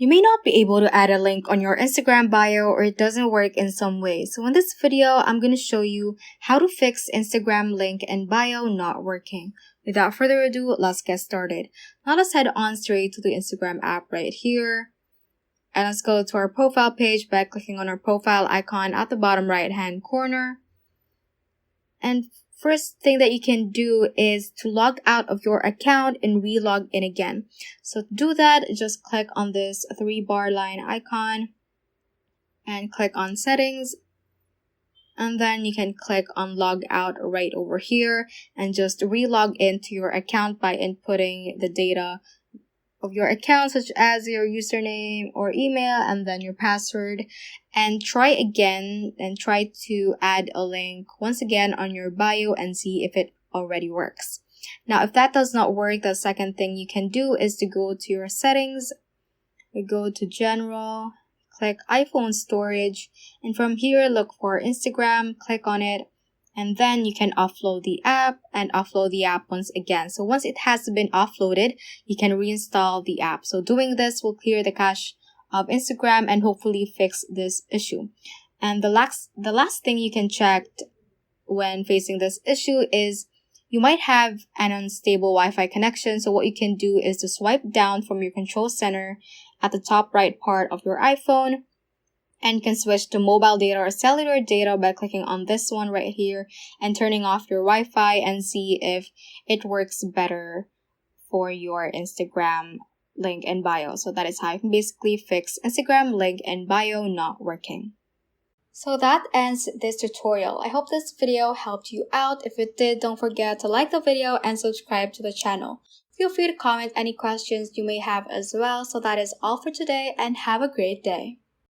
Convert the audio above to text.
You may not be able to add a link on your Instagram bio or it doesn't work in some way. So in this video, I'm going to show you how to fix Instagram link and bio not working. Without further ado, let's get started. Now let's head on straight to the Instagram app right here. And let's go to our profile page by clicking on our profile icon at the bottom right hand corner. And first thing that you can do is to log out of your account and re-log in again. So to do that, just click on this 3-bar line icon and click on settings. And then you can click on log out right over here and just re-log into your account by inputting the data of your account, such as your username or email and then your password, and try again and try to add a link once again on your bio and see if it already works. Now, if that does not work, the second thing you can do is to go to your settings, go to general, click iPhone storage, and from here look for Instagram, click on it, and then you can offload the app and upload the app once again. So once it has been offloaded, you can reinstall the app. So doing this will clear the cache of Instagram and hopefully fix this issue. And the last thing you can check when facing this issue is you might have an unstable Wi-Fi connection. So what you can do is to swipe down from your control center at the top right part of your iPhone, and you can switch to mobile data or cellular data by clicking on this one right here and turning off your Wi-Fi and see if it works better for your Instagram link and bio. So that is how you can basically fix Instagram link and bio not working. So that ends this tutorial. I hope this video helped you out. If it did, don't forget to like the video and subscribe to the channel. Feel free to comment any questions you may have as well. So that is all for today and have a great day.